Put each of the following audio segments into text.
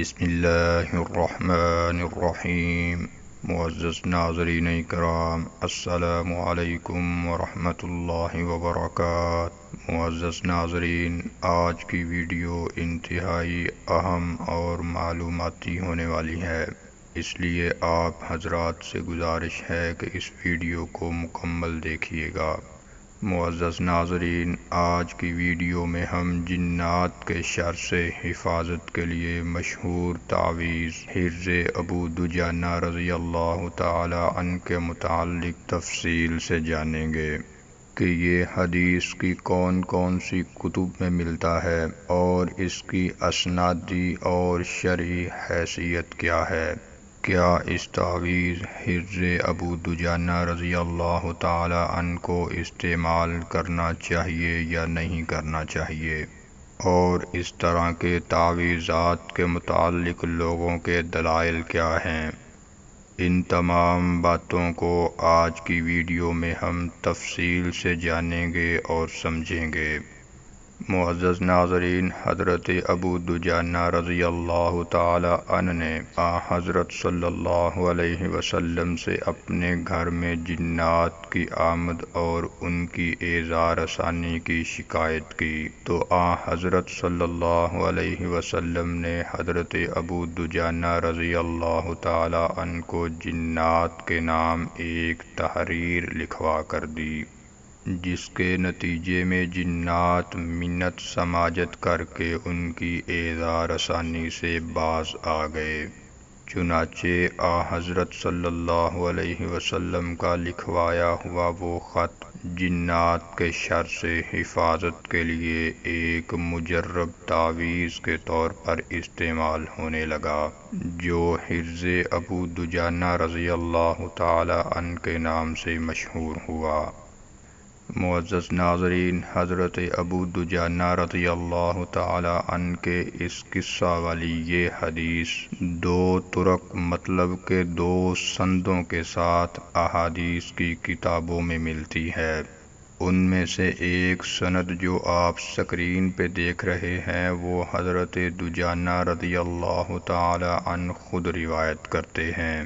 بسم اللہ الرحمن الرحیم۔ معزز ناظرین کرام، السلام علیکم ورحمۃ اللہ وبرکاتہ۔ معزز ناظرین، آج کی ویڈیو انتہائی اہم اور معلوماتی ہونے والی ہے، اس لیے آپ حضرات سے گزارش ہے کہ اس ویڈیو کو مکمل دیکھیے گا۔ معزز ناظرین، آج کی ویڈیو میں ہم جنات کے شر سے حفاظت کے لیے مشہور تعویذ حرز ابو دجانہ رضی اللہ تعالی عنہ کے متعلق تفصیل سے جانیں گے کہ یہ حدیث کی کون کون سی کتب میں ملتا ہے اور اس کی اسنادی اور شرعی حیثیت کیا ہے۔ کیا اس تعویذ حرز ابو دجانہ رضی اللہ تعالی عنہ کو استعمال کرنا چاہیے یا نہیں کرنا چاہیے، اور اس طرح کے تعویذات کے متعلق لوگوں کے دلائل کیا ہیں، ان تمام باتوں کو آج کی ویڈیو میں ہم تفصیل سے جانیں گے اور سمجھیں گے۔ معزز ناظرین، حضرت ابو دجانہ رضی اللہ تعالی عنہ نے حضرت صلی اللہ علیہ وسلم سے اپنے گھر میں جنات کی آمد اور ان کی ایذا رسانی کی شکایت کی، تو حضرت صلی اللہ علیہ وسلم نے حضرت ابو دجانہ رضی اللہ تعالی عنہ کو جنات کے نام ایک تحریر لکھوا کر دی، جس کے نتیجے میں جنات منت سماجت کر کے ان کی ایذا رسانی سے باز آ گئے۔ چنانچہ حضرت صلی اللہ علیہ وسلم کا لکھوایا ہوا وہ خط جنات کے شر سے حفاظت کے لیے ایک مجرب تعویذ کے طور پر استعمال ہونے لگا، جو حرز ابو دجانہ رضی اللہ تعالی عنہ کے نام سے مشہور ہوا۔ معزز ناظرین، حضرت ابو دجانہ رضی اللہ تعالی عنہ کے اس قصہ والی یہ حدیث دو طرق مطلب کہ دو سندوں کے ساتھ احادیث کی کتابوں میں ملتی ہے۔ ان میں سے ایک سند جو آپ سکرین پہ دیکھ رہے ہیں وہ حضرت دجانہ رضی اللہ تعالی عنہ خود روایت کرتے ہیں،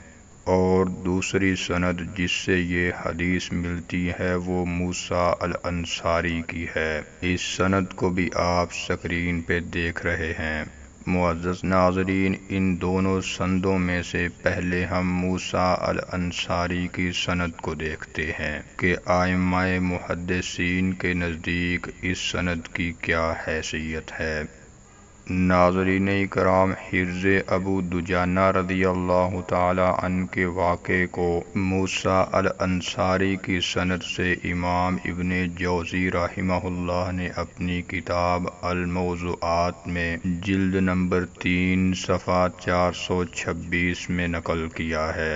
اور دوسری سند جس سے یہ حدیث ملتی ہے وہ موسیٰ الانصاری کی ہے۔ اس سند کو بھی آپ سکرین پہ دیکھ رہے ہیں۔ معزز ناظرین، ان دونوں سندوں میں سے پہلے ہم موسیٰ الانصاری کی سند کو دیکھتے ہیں کہ ائمہ محدثین کے نزدیک اس سند کی کیا حیثیت ہے۔ ناظرین کرام، حرز ابو دجانہ رضی اللہ تعالی عنہ کے واقعے کو موسیٰ الانصاری کی سند سے امام ابن جوزی رحمہ اللہ نے اپنی کتاب الموضوعات میں جلد نمبر 3 صفحہ 426 میں نقل کیا ہے،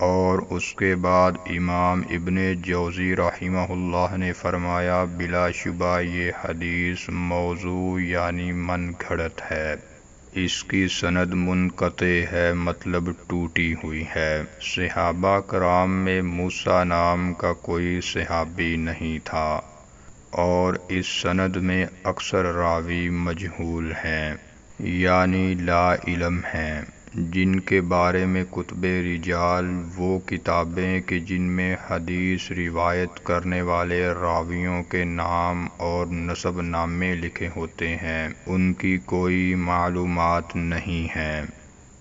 اور اس کے بعد امام ابن جوزی رحمہ اللہ نے فرمایا بلا شبہ یہ حدیث موضوع یعنی من گھڑت ہے، اس کی سند منقطع ہے، مطلب ٹوٹی ہوئی ہے۔ صحابہ کرام میں موسیٰ نام کا کوئی صحابی نہیں تھا، اور اس سند میں اکثر راوی مجہول ہیں، یعنی لا علم ہیں، جن کے بارے میں کتب رجال وہ کتابیں کہ جن میں حدیث روایت کرنے والے راویوں کے نام اور نسب نامے لکھے ہوتے ہیں، ان کی کوئی معلومات نہیں ہیں۔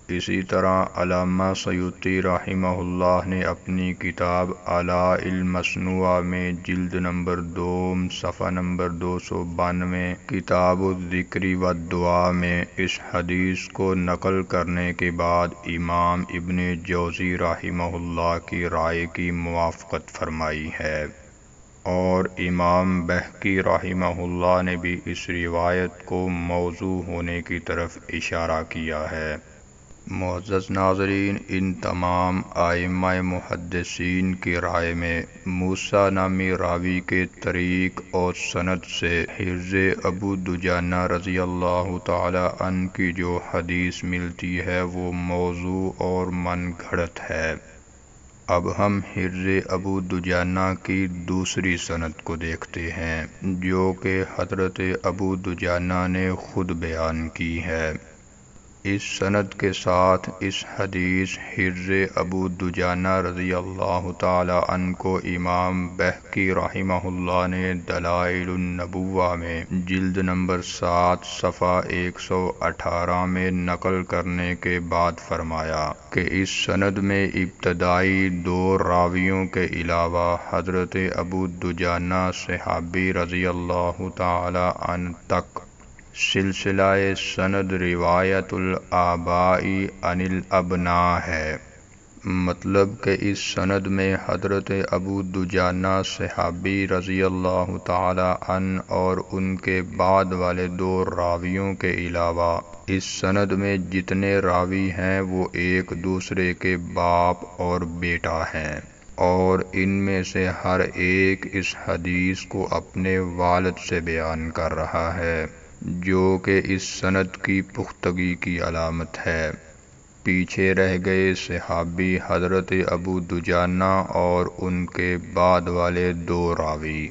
اسی طرح علامہ سیوطی رحمہ اللہ نے اپنی کتاب آلاء المصنوع میں جلد نمبر 2 صفحہ نمبر 292 کتاب الذکر والدعاء میں اس حدیث کو نقل کرنے کے بعد امام ابن جوزی رحمہ اللہ کی رائے کی موافقت فرمائی ہے، اور امام بہقی رحمہ اللہ نے بھی اس روایت کو موضوع ہونے کی طرف اشارہ کیا ہے۔ معزز ناظرین، ان تمام ائمہ محدثین کی رائے میں موسیٰ نامی راوی کے طریق اور سند سے حرز ابو دجانہ رضی اللہ تعالی عنہ کی جو حدیث ملتی ہے وہ موضوع اور من گھڑت ہے۔ اب ہم حرز ابو دجانہ کی دوسری سند کو دیکھتے ہیں، جو کہ حضرت ابو دجانہ نے خود بیان کی ہے۔ اس سند کے ساتھ اس حدیث حرز ابو دجانہ رضی اللہ تعالی عنہ کو امام بہقی رحمہ اللہ نے دلائل النبوہ میں جلد نمبر 7 صفحہ 118 میں نقل کرنے کے بعد فرمایا کہ اس سند میں ابتدائی 2 راویوں کے علاوہ حضرت ابو دجانہ صحابی رضی اللہ تعالی عنہ تک سلسلہ سند روایت الآباء عن الابناء ہے، مطلب کہ اس سند میں حضرت ابو دجانہ صحابی رضی اللہ تعالی عنہ اور ان کے بعد والے 2 راویوں کے علاوہ اس سند میں جتنے راوی ہیں وہ ایک دوسرے کے باپ اور بیٹا ہیں، اور ان میں سے ہر ایک اس حدیث کو اپنے والد سے بیان کر رہا ہے، جو کہ اس سند کی پختگی کی علامت ہے۔ پیچھے رہ گئے صحابی حضرت ابو دجانہ اور ان کے بعد والے 2 راوی۔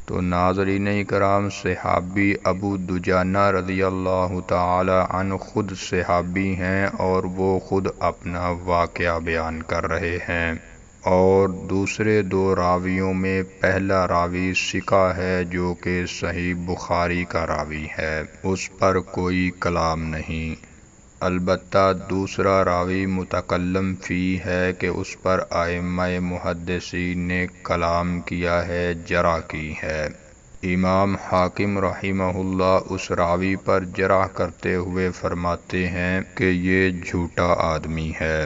تو ناظرین کرام، صحابی ابو دجانہ رضی اللہ تعالی عنہ خود صحابی ہیں اور وہ خود اپنا واقعہ بیان کر رہے ہیں، اور دوسرے 2 راویوں میں پہلا راوی ثقہ ہے جو کہ صحیح بخاری کا راوی ہے، اس پر کوئی کلام نہیں، البتہ دوسرا راوی متکلم فی ہے کہ اس پر ائمہ محدثین نے کلام کیا ہے، جرح کی ہے۔ امام حاکم رحمہ اللہ اس راوی پر جرح کرتے ہوئے فرماتے ہیں کہ یہ جھوٹا آدمی ہے۔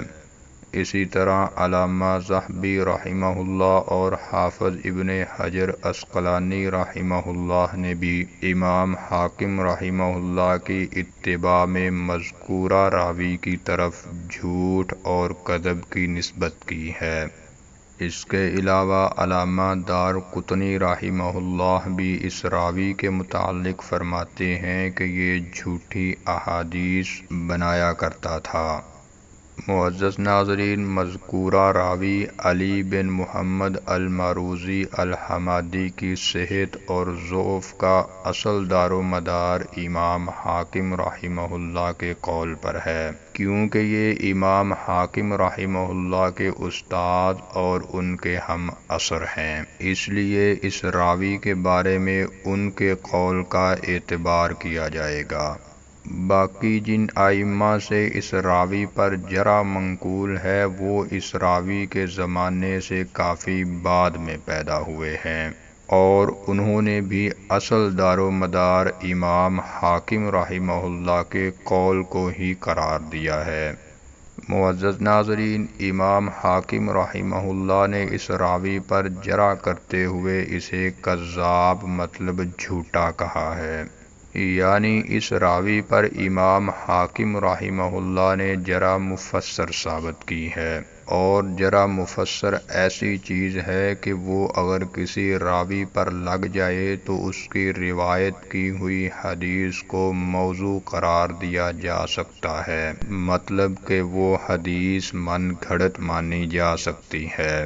اسی طرح علامہ ذہبی رحمہ اللہ اور حافظ ابن حجر عسقلانی رحمہ اللہ نے بھی امام حاکم رحمہ اللہ کی اتباع میں مذکورہ راوی کی طرف جھوٹ اور کذب کی نسبت کی ہے۔ اس کے علاوہ علامہ دارقطنی رحمہ اللہ بھی اس راوی کے متعلق فرماتے ہیں کہ یہ جھوٹی احادیث بنایا کرتا تھا۔ معزز ناظرین، مذکورہ راوی علی بن محمد المروزی الحمادی کی صحت اور ضعف کا اصل دار و مدار امام حاکم رحمہ اللہ کے قول پر ہے، کیونکہ یہ امام حاکم رحمہ اللہ کے استاد اور ان کے ہم عصر ہیں، اس لیے اس راوی کے بارے میں ان کے قول کا اعتبار کیا جائے گا۔ باقی جن ائمہ سے اس راوی پر جرح منقول ہے وہ اس راوی کے زمانے سے کافی بعد میں پیدا ہوئے ہیں، اور انہوں نے بھی اصل دار و مدار امام حاکم رحمہ اللہ کے قول کو ہی قرار دیا ہے۔ معزز ناظرین، امام حاکم رحمہ اللہ نے اس راوی پر جرح کرتے ہوئے اسے کذاب مطلب جھوٹا کہا ہے، یعنی اس راوی پر امام حاکم رحمہ اللہ نے جرح مفسر ثابت کی ہے، اور جرح مفسر ایسی چیز ہے کہ وہ اگر کسی راوی پر لگ جائے تو اس کی روایت کی ہوئی حدیث کو موضوع قرار دیا جا سکتا ہے، مطلب کہ وہ حدیث من گھڑت مانی جا سکتی ہے۔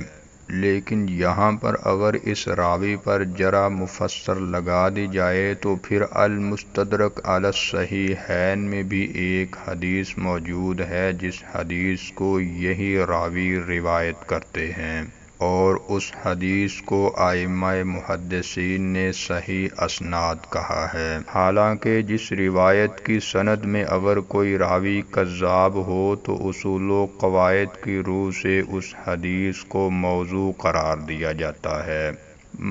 لیکن یہاں پر اگر اس راوی پر جرح مفسر لگا دی جائے تو پھر المستدرک علی الصحیحین میں بھی ایک حدیث موجود ہے جس حدیث کو یہی راوی روایت کرتے ہیں، اور اس حدیث کو ائمہ محدثین نے صحیح اسناد کہا ہے، حالانکہ جس روایت کی سند میں اگر کوئی راوی کذاب ہو تو اصول و قواعد کی روح سے اس حدیث کو موضوع قرار دیا جاتا ہے،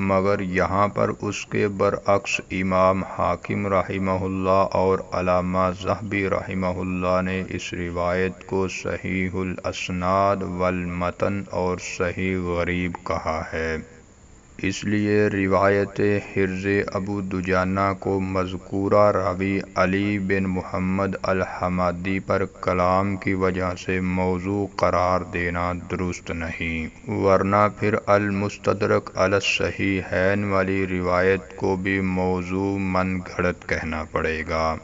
مگر یہاں پر اس کے برعکس امام حاکم رحمہ اللہ اور علامہ ذہبی رحمہ اللہ نے اس روایت کو صحیح الاسناد والمتن اور صحیح غریب کہا ہے۔ اس لیے روایت حرز ابو دجانہ کو مذکورہ راوی علی بن محمد الحمادی پر کلام کی وجہ سے موضوع قرار دینا درست نہیں، ورنہ پھر المستدرک علی الصحیحین والی روایت کو بھی موضوع من گھڑت کہنا پڑے گا۔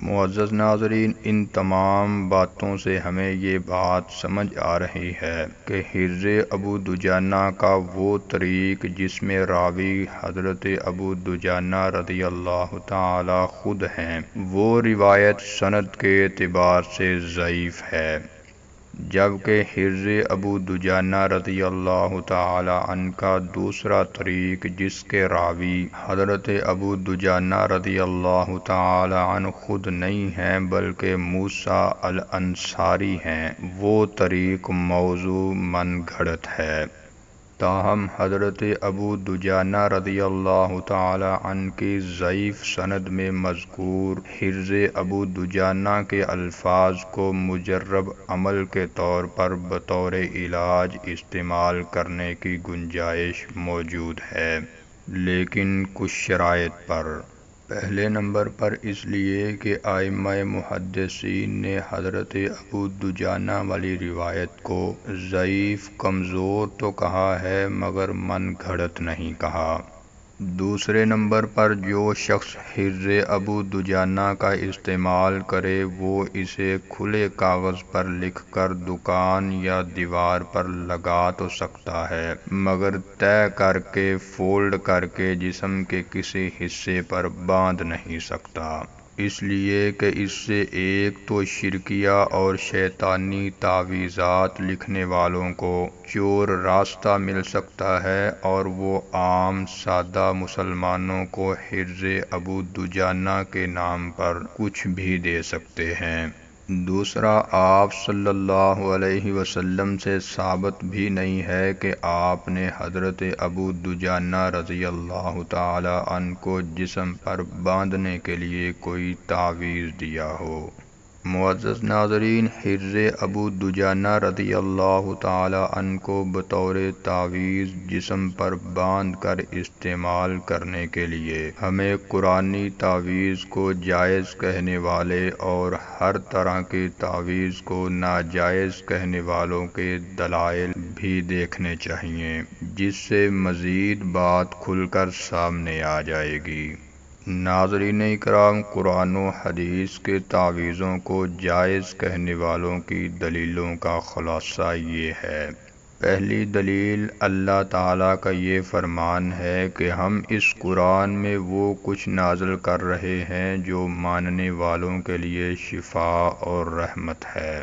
معزز ناظرین، ان تمام باتوں سے ہمیں یہ بات سمجھ آ رہی ہے کہ حرز ابو دجانہ کا وہ طریق جس میں راوی حضرت ابو دجانہ رضی اللہ تعالی خود ہیں، وہ روایت سند کے اعتبار سے ضعیف ہے، جبکہ حرز ابو دجانہ رضی اللہ تعالی عنہ کا دوسرا طریق جس کے راوی حضرت ابو دجانہ رضی اللہ تعالی عنہ خود نہیں ہیں بلکہ موسیٰ الانصاری ہیں، وہ طریق موضوع من گھڑت ہے۔ تاہم حضرت ابو دجانہ رضی اللہ تعالی عنہ کی ضعیف سند میں مذکور حرز ابو دجانہ کے الفاظ کو مجرب عمل کے طور پر بطور علاج استعمال کرنے کی گنجائش موجود ہے، لیکن کچھ شرائط پر۔ پہلے نمبر پر اس لیے کہ ائمہ محدثین نے حضرت ابو دجانہ والی روایت کو ضعیف کمزور تو کہا ہے مگر من گھڑت نہیں کہا۔ دوسرے نمبر پر جو شخص حرز ابو دجانہ کا استعمال کرے وہ اسے کھلے کاغذ پر لکھ کر دکان یا دیوار پر لگا تو سکتا ہے مگر طے کر کے فولڈ کر کے جسم کے کسی حصے پر باندھ نہیں سکتا، اس لیے کہ اس سے ایک تو شرکیہ اور شیطانی تعویذات لکھنے والوں کو چور راستہ مل سکتا ہے اور وہ عام سادہ مسلمانوں کو حرز ابو دجانہ کے نام پر کچھ بھی دے سکتے ہیں۔ دوسرا، آپ صلی اللہ علیہ وسلم سے ثابت بھی نہیں ہے کہ آپ نے حضرت ابو دجانہ رضی اللہ تعالی عنہ کو جسم پر باندھنے کے لیے کوئی تعویذ دیا ہو۔ معزز ناظرین، حرز ابو دجانہ رضی اللہ تعالی عنہ کو بطور تعویذ جسم پر باندھ کر استعمال کرنے کے لیے ہمیں قرآنی تعویذ کو جائز کہنے والے اور ہر طرح کی تعویذ کو ناجائز کہنے والوں کے دلائل بھی دیکھنے چاہیے، جس سے مزید بات کھل کر سامنے آ جائے گی۔ ناظرین اکرام، قرآن و حدیث کے تعویذوں کو جائز کہنے والوں کی دلیلوں کا خلاصہ یہ ہے۔ پہلی دلیل، اللہ تعالیٰ کا یہ فرمان ہے کہ ہم اس قرآن میں وہ کچھ نازل کر رہے ہیں جو ماننے والوں کے لیے شفاء اور رحمت ہے۔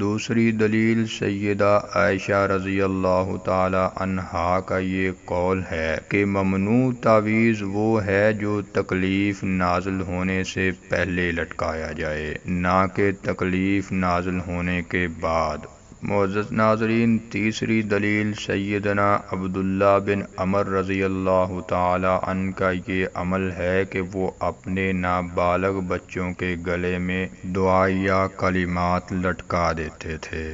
دوسری دلیل، سیدہ عائشہ رضی اللہ تعالی عنہا کا یہ قول ہے کہ ممنوع تعویذ وہ ہے جو تکلیف نازل ہونے سے پہلے لٹکایا جائے، نہ کہ تکلیف نازل ہونے کے بعد۔ معزز ناظرین، تیسری دلیل، سیدنا عبداللہ بن عمر رضی اللہ تعالی عنہ کا یہ عمل ہے کہ وہ اپنے نابالغ بچوں کے گلے میں دعائیہ کلمات لٹکا دیتے تھے۔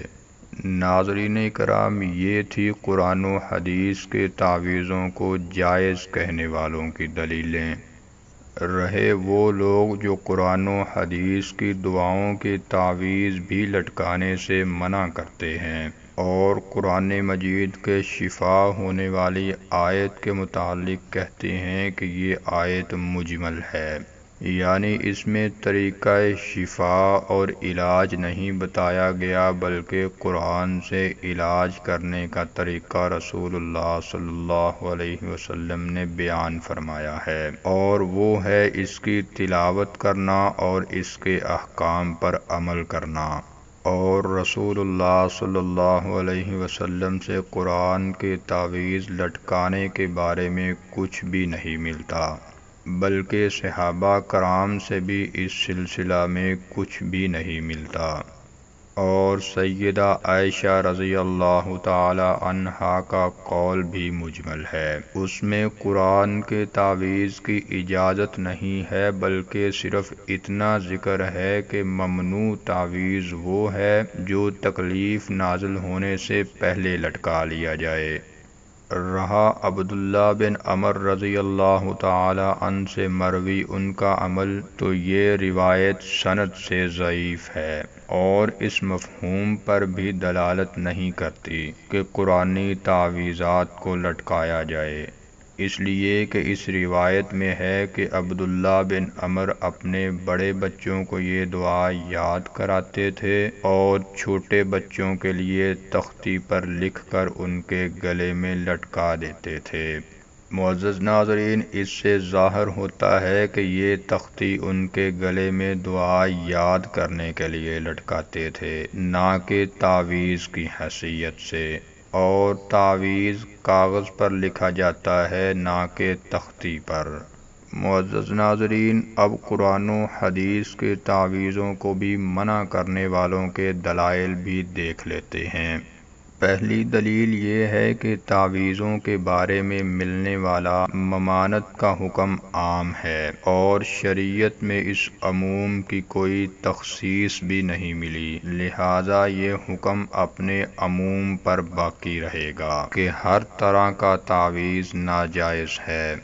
ناظرین کرام، یہ تھی قرآن و حدیث کے تعویذوں کو جائز کہنے والوں کی دلیلیں۔ رہے وہ لوگ جو قرآن و حدیث کی دعاؤں کی تعویذ بھی لٹکانے سے منع کرتے ہیں اور قرآن مجید کے شفا ہونے والی آیت کے متعلق کہتے ہیں کہ یہ آیت مجمل ہے، یعنی اس میں طریقہ شفا اور علاج نہیں بتایا گیا بلکہ قرآن سے علاج کرنے کا طریقہ رسول اللہ صلی اللہ علیہ وسلم نے بیان فرمایا ہے، اور وہ ہے اس کی تلاوت کرنا اور اس کے احکام پر عمل کرنا۔ اور رسول اللہ صلی اللہ علیہ وسلم سے قرآن کے تعویذ لٹکانے کے بارے میں کچھ بھی نہیں ملتا، بلکہ صحابہ کرام سے بھی اس سلسلہ میں کچھ بھی نہیں ملتا۔ اور سیدہ عائشہ رضی اللہ تعالی عنہا کا قول بھی مجمل ہے، اس میں قرآن کے تعویذ کی اجازت نہیں ہے بلکہ صرف اتنا ذکر ہے کہ ممنوع تعویذ وہ ہے جو تکلیف نازل ہونے سے پہلے لٹکا لیا جائے۔ رہا عبداللہ بن عمر رضی اللہ تعالی عنہ سے مروی ان کا عمل، تو یہ روایت سند سے ضعیف ہے اور اس مفہوم پر بھی دلالت نہیں کرتی کہ قرآنی تعویذات کو لٹکایا جائے۔ اس لیے کہ اس روایت میں ہے کہ عبداللہ بن عمر اپنے بڑے بچوں کو یہ دعا یاد کراتے تھے اور چھوٹے بچوں کے لیے تختی پر لکھ کر ان کے گلے میں لٹکا دیتے تھے۔ معزز ناظرین، اس سے ظاہر ہوتا ہے کہ یہ تختی ان کے گلے میں دعا یاد کرنے کے لیے لٹکاتے تھے، نہ کہ تعویذ کی حیثیت سے، اور تعویذ کاغذ پر لکھا جاتا ہے نہ کہ تختی پر۔ معزز ناظرین، اب قرآن و حدیث کے تعویذوں کو بھی منع کرنے والوں کے دلائل بھی دیکھ لیتے ہیں۔ پہلی دلیل یہ ہے کہ تعویذوں کے بارے میں ملنے والا ممانعت کا حکم عام ہے اور شریعت میں اس عموم کی کوئی تخصیص بھی نہیں ملی، لہذا یہ حکم اپنے عموم پر باقی رہے گا کہ ہر طرح کا تعویذ ناجائز ہے۔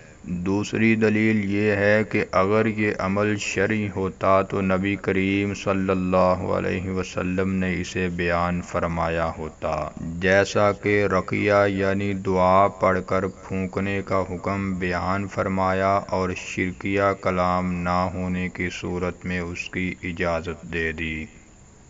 دوسری دلیل یہ ہے کہ اگر یہ عمل شرعی ہوتا تو نبی کریم صلی اللہ علیہ وسلم نے اسے بیان فرمایا ہوتا، جیسا کہ رقیہ یعنی دعا پڑھ کر پھونکنے کا حکم بیان فرمایا اور شرکیہ کلام نہ ہونے کی صورت میں اس کی اجازت دے دی۔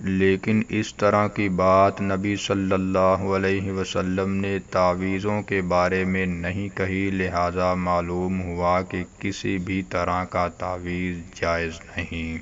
لیکن اس طرح کی بات نبی صلی اللہ علیہ وسلم نے تعویذوں کے بارے میں نہیں کہی، لہذا معلوم ہوا کہ کسی بھی طرح کا تعویذ جائز نہیں۔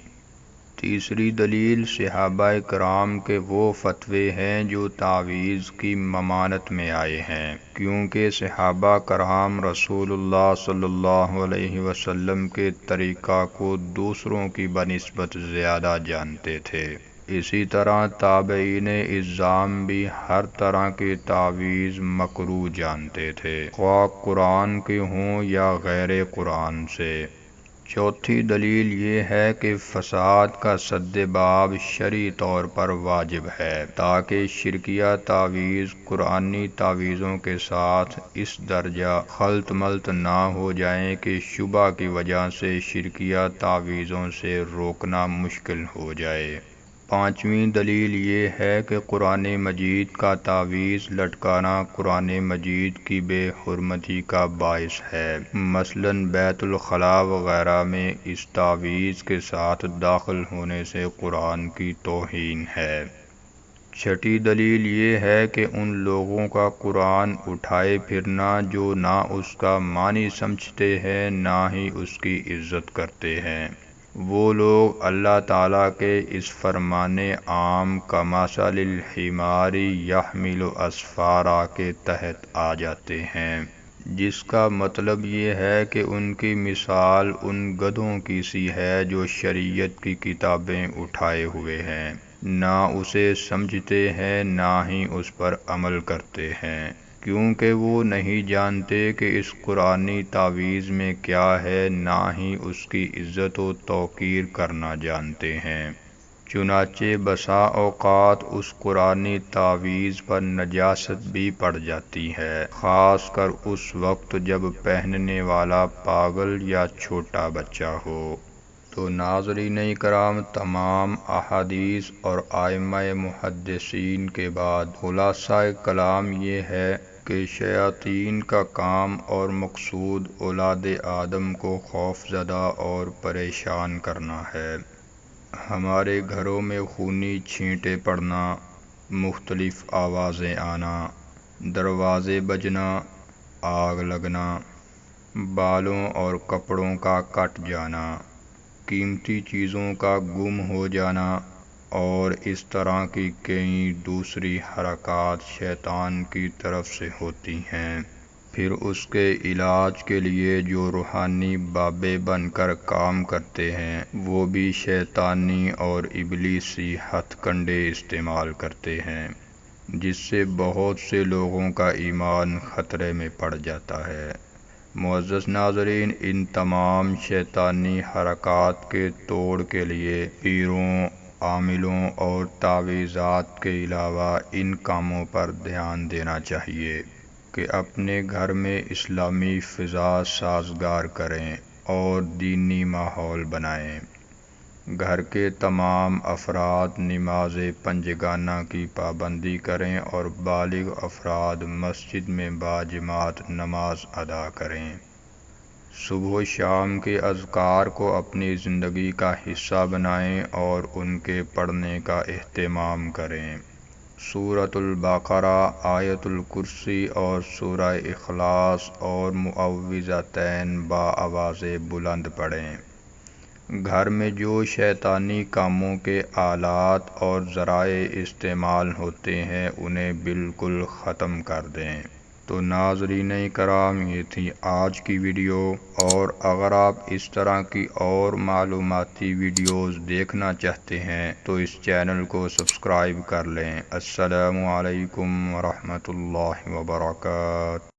تیسری دلیل صحابہ کرام کے وہ فتوے ہیں جو تعویذ کی ممانعت میں آئے ہیں، کیونکہ صحابہ کرام رسول اللہ صلی اللہ علیہ وسلم کے طریقہ کو دوسروں کی بنسبت زیادہ جانتے تھے۔ اسی طرح تابعین اعظام بھی ہر طرح کے تعویذ مکروہ جانتے تھے، خواہ قرآن کے ہوں یا غیر قرآن سے۔ چوتھی دلیل یہ ہے کہ فساد کا سد باب شرعی طور پر واجب ہے، تاکہ شرکیہ تعویذ قرآنی تعویذوں کے ساتھ اس درجہ خلط ملط نہ ہو جائیں کہ شبہ کی وجہ سے شرکیہ تعویذوں سے روکنا مشکل ہو جائے۔ پانچویں دلیل یہ ہے کہ قرآن مجید کا تعویذ لٹکانا قرآن مجید کی بے حرمتی کا باعث ہے، مثلاً بیت الخلاء وغیرہ میں اس تعویذ کے ساتھ داخل ہونے سے قرآن کی توہین ہے۔ چھٹی دلیل یہ ہے کہ ان لوگوں کا قرآن اٹھائے پھرنا جو نہ اس کا معنی سمجھتے ہیں نہ ہی اس کی عزت کرتے ہیں، وہ لوگ اللہ تعالیٰ کے اس فرمان عام کمثل الحمار یحمل اسفارا کے تحت آ جاتے ہیں، جس کا مطلب یہ ہے کہ ان کی مثال ان گدھوں کی سی ہے جو شریعت کی کتابیں اٹھائے ہوئے ہیں، نہ اسے سمجھتے ہیں نہ ہی اس پر عمل کرتے ہیں، کیونکہ وہ نہیں جانتے کہ اس قرآنی تعویذ میں کیا ہے، نہ ہی اس کی عزت و توقیر کرنا جانتے ہیں۔ چنانچہ بسا اوقات اس قرآنی تعویذ پر نجاست بھی پڑ جاتی ہے، خاص کر اس وقت جب پہننے والا پاگل یا چھوٹا بچہ ہو۔ تو ناظرین کرام، تمام احادیث اور ائمہ محدثین کے بعد خلاصہ کلام یہ ہے کہ شیاطین کا کام اور مقصود اولاد آدم کو خوف زدہ اور پریشان کرنا ہے۔ ہمارے گھروں میں خونی چھینٹیں پڑنا، مختلف آوازیں آنا، دروازے بجنا، آگ لگنا، بالوں اور کپڑوں کا کٹ جانا، قیمتی چیزوں کا گم ہو جانا اور اس طرح کی کئی دوسری حرکات شیطان کی طرف سے ہوتی ہیں۔ پھر اس کے علاج کے لیے جو روحانی بابے بن کر کام کرتے ہیں، وہ بھی شیطانی اور ابلیسی ہتھ کنڈے استعمال کرتے ہیں، جس سے بہت سے لوگوں کا ایمان خطرے میں پڑ جاتا ہے۔ معزز ناظرین، ان تمام شیطانی حرکات کے توڑ کے لیے پیروں، عاملوں اور تعویذات کے علاوہ ان کاموں پر دھیان دینا چاہیے کہ اپنے گھر میں اسلامی فضا سازگار کریں اور دینی ماحول بنائیں۔ گھر کے تمام افراد نماز پنجگانہ کی پابندی کریں اور بالغ افراد مسجد میں باجماعت نماز ادا کریں۔ صبح و شام کے اذکار کو اپنی زندگی کا حصہ بنائیں اور ان کے پڑھنے کا اہتمام کریں۔ سورۃ البقرہ، آیت الکرسی اور سورہ اخلاص اور معوذتین بآواز بلند پڑھیں۔ گھر میں جو شیطانی کاموں کے آلات اور ذرائع استعمال ہوتے ہیں انہیں بالکل ختم کر دیں۔ تو ناظرین کرام، یہ تھی آج کی ویڈیو، اور اگر آپ اس طرح کی اور معلوماتی ویڈیوز دیکھنا چاہتے ہیں تو اس چینل کو سبسکرائب کر لیں۔ السلام علیکم ورحمۃ اللہ وبرکاتہ۔